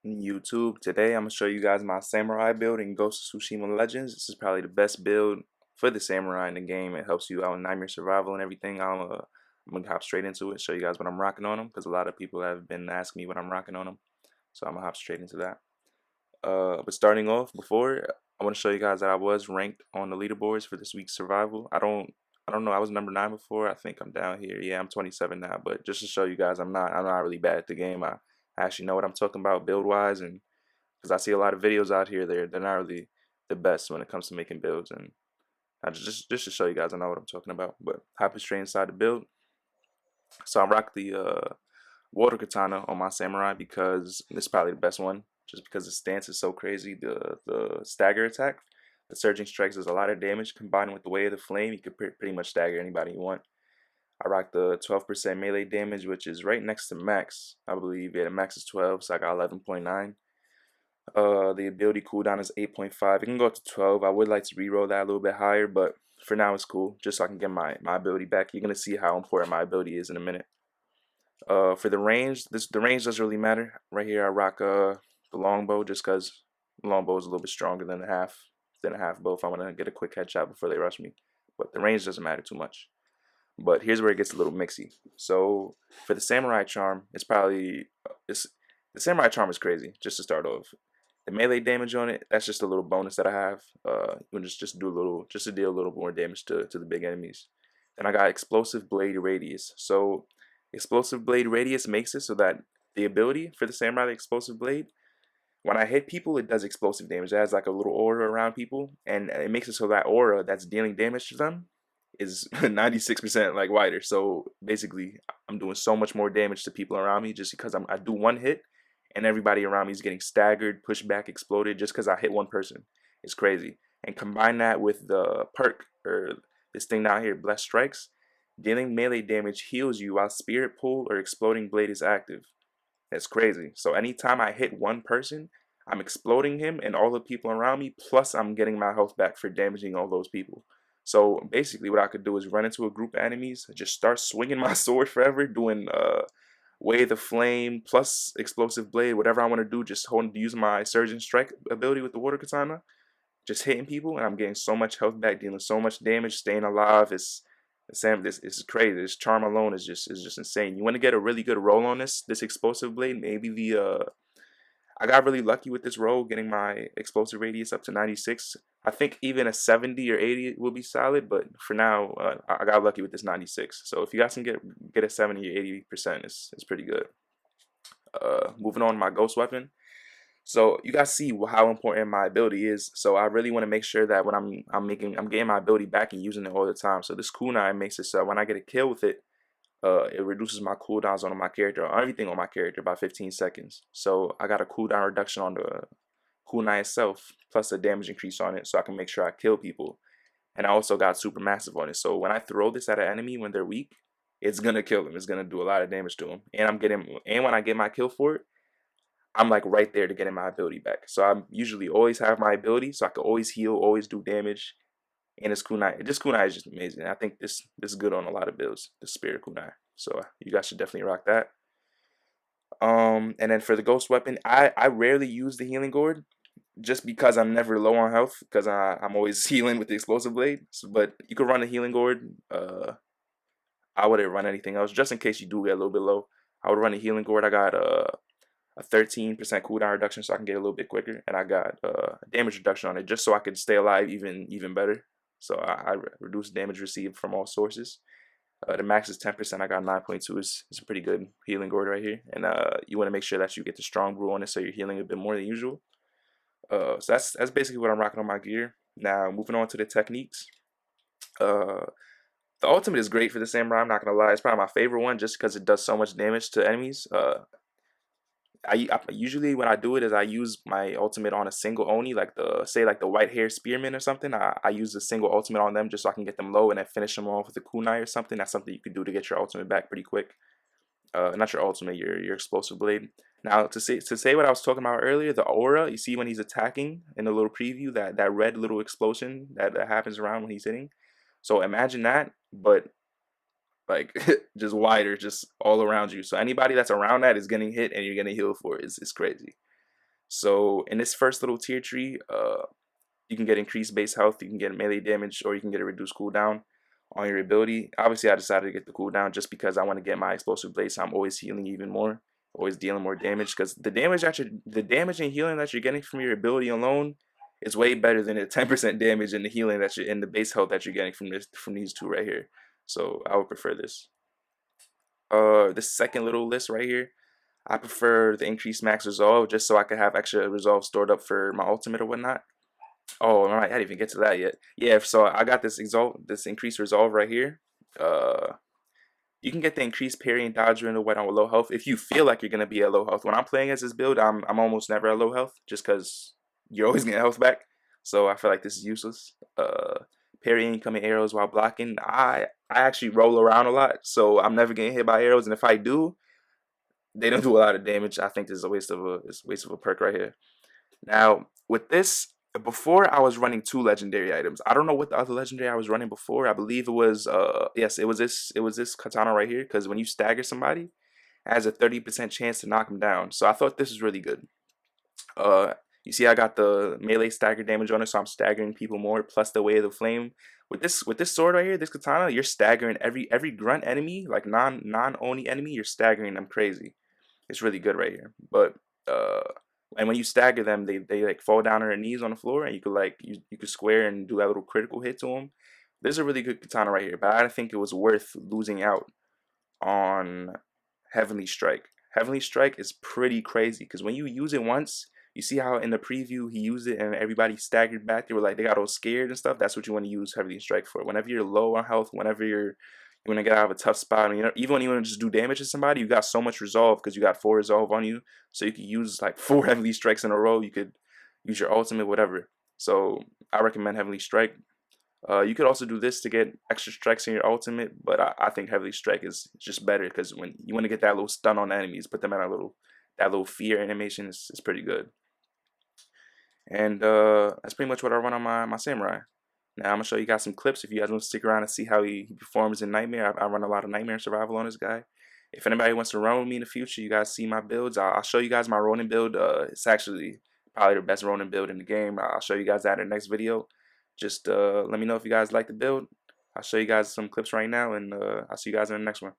YouTube. Today I'm gonna show you guys my samurai build in Ghost of Tsushima Legends. This is probably the best build for the samurai in the game. It helps you out in nightmare survival and everything. I'm gonna hop straight into it, show you guys what I'm rocking on them because a lot of people have been asking me what I'm rocking on them. So I'm gonna hop straight into that. But starting off, before I want to show you guys that I was ranked on the leaderboards for this week's survival. I don't know. I was number 9 before. I think I'm down here. Yeah, I'm 27 now. But just to show you guys, I'm not really bad at the game. I actually know what I'm talking about build wise, and because I see a lot of videos out here, they're not really the best when it comes to making builds. And I just to show you guys, I know what I'm talking about. But hopping straight inside the build. So I rock the water katana on my samurai because it's probably the best one. Just because the stance is so crazy. The stagger attack, the surging strikes does a lot of damage. Combined with the way of the flame, you can pretty much stagger anybody you want. I rock the 12% melee damage, which is right next to max. I believe, yeah, the max is 12, so I got 11.9. The ability cooldown is 8.5. It can go up to 12. I would like to reroll that a little bit higher, but for now it's cool, just so I can get my ability back. You're gonna see how important my ability is in a minute. For the range, the range doesn't really matter. Right here, I rock the longbow just because the longbow is a little bit stronger than a half bow if I want to get a quick headshot before they rush me. But the range doesn't matter too much. But here's where it gets a little mixy. So for the samurai charm, the samurai charm is crazy. Just to start off, the melee damage on it, that's just a little bonus that I have. You can just do a little, just to deal a little more damage to the big enemies. Then I got explosive blade radius. So explosive blade radius makes it so that the ability for the samurai, the explosive blade, when I hit people, it does explosive damage. It has like a little aura around people, and it makes it so that aura that's dealing damage to them is 96% like wider. So basically, I'm doing so much more damage to people around me just because I do one hit, and everybody around me is getting staggered, pushed back, exploded just because I hit one person. It's crazy. And combine that with the perk or this thing down here, blessed strikes. Dealing melee damage heals you while spirit pull or exploding blade is active. That's crazy. So anytime I hit one person, I'm exploding him and all the people around me, plus I'm getting my health back for damaging all those people. So basically what I could do is run into a group of enemies, just start swinging my sword forever, doing Way of the Flame plus Explosive Blade, whatever I want to do, just use my Surge and Strike ability with the Water Katana, just hitting people, and I'm getting so much health back, dealing so much damage, staying alive. Sam, this is crazy. This charm alone is just insane. You want to get a really good roll on this explosive blade. Maybe I got really lucky with this roll, getting my explosive radius up to 96. I think even a 70 or 80 will be solid, but for now, I got lucky with this 96. So if you guys can get a 70 or 80%, it's pretty good. Moving on to my ghost weapon. So you guys see how important my ability is. So I really want to make sure that when I'm getting my ability back and using it all the time. So this kunai makes it so when I get a kill with it, it reduces my cooldowns on my character or everything on my character by 15 seconds. So I got a cooldown reduction on the kunai itself plus a damage increase on it, so I can make sure I kill people. And I also got super massive on it. So when I throw this at an enemy when they're weak, it's gonna kill them. It's gonna do a lot of damage to them. And when I get my kill for it, I'm like right there to getting my ability back. So I usually always have my ability, so I can always heal, always do damage. And this kunai is just amazing. I think this is good on a lot of builds. The spirit kunai. So you guys should definitely rock that. And then for the ghost weapon, I rarely use the healing gourd just because I'm never low on health because I'm always healing with the explosive blade. So, but you could run the healing gourd. I wouldn't run anything else just in case you do get a little bit low. I would run a healing gourd. I got a 13% cooldown reduction so I can get a little bit quicker, and I got damage reduction on it just so I could stay alive even better. So I reduce damage received from all sources. The max is 10%. I got 9.2. It's a pretty good healing gourd right here, and you want to make sure that you get the strong brew on it so you're healing a bit more than usual. So that's basically what I'm rocking on my gear. Now moving on to the techniques. Uh, the ultimate is great for the samurai. I'm not gonna lie, it's probably my favorite one just because it does so much damage to enemies. I usually when I do it is I use my ultimate on a single oni, like the white hair spearman or something. I use a single ultimate on them just so I can get them low and then finish them off with a kunai or something. That's something you could do to get your ultimate back pretty quick. Not your ultimate, your explosive blade. Now to say what I was talking about earlier, the aura you see when he's attacking in the little preview, that red little explosion that happens around when he's hitting. So imagine that, but like just wider, just all around you. So anybody that's around that is getting hit, and you're getting healed for it. It's crazy. So in this first little tier tree, you can get increased base health, you can get melee damage, or you can get a reduced cooldown on your ability. Obviously, I decided to get the cooldown just because I want to get my explosive blade, so I'm always healing even more, always dealing more damage. Because the damage and healing that you're getting from your ability alone is way better than the 10% damage and the healing that you're in the base health that you're getting from these two right here. So I would prefer this. This second little list right here, I prefer the increased max resolve just so I could have extra resolve stored up for my ultimate or whatnot. Oh, I didn't even get to that yet. Yeah, so I got this increased resolve right here. Uh, you can get the increased parry and dodge during the weapon with low health if you feel like you're gonna be at low health. When I'm playing as this build, I'm almost never at low health just because you're always getting health back. So I feel like this is useless. Parrying incoming arrows while blocking. I actually roll around a lot, so I'm never getting hit by arrows. And if I do, they don't do a lot of damage. I think this is a waste of a perk right here. Now, with this, before I was running two legendary items. I don't know what the other legendary I was running before. I believe it was yes, it was this katana right here, because when you stagger somebody, it has a 30% chance to knock them down. So I thought this was really good. Uh you see I got the melee stagger damage on it, so I'm staggering people more, plus the way of the flame. With this sword right here, this katana, you're staggering every grunt enemy, like non-oni enemy, you're staggering them crazy. It's really good right here. But uh and when you stagger them, they like fall down on their knees on the floor, and you could like you could square and do that little critical hit to them. This is a really good katana right here, but I think it was worth losing out on Heavenly Strike. Heavenly Strike is pretty crazy because when you use it once, you see how in the preview he used it and everybody staggered back. They were like they got all scared and stuff. That's what you want to use Heavenly Strike for. Whenever you're low on health, whenever you want to get out of a tough spot, and even when you want to just do damage to somebody, you got so much resolve because you got 4 resolve on you, so you could use like 4 Heavenly Strikes in a row. You could use your ultimate, whatever. So I recommend Heavenly Strike. You could also do this to get extra strikes in your ultimate, but I think Heavily Strike is just better because when you want to get that little stun on enemies, put them at that little fear animation is pretty good. And that's pretty much what I run on my samurai. Now I'm gonna show you guys some clips if you guys want to stick around and see how he performs in Nightmare. I run a lot of Nightmare survival on this guy. If anybody wants to run with me in the future, you guys see my builds. I'll show you guys my Ronin build. It's actually probably the best Ronin build in the game. I'll show you guys that in the next video. Just let me know if you guys like the build. I'll show you guys some clips right now, and I'll see you guys in the next one.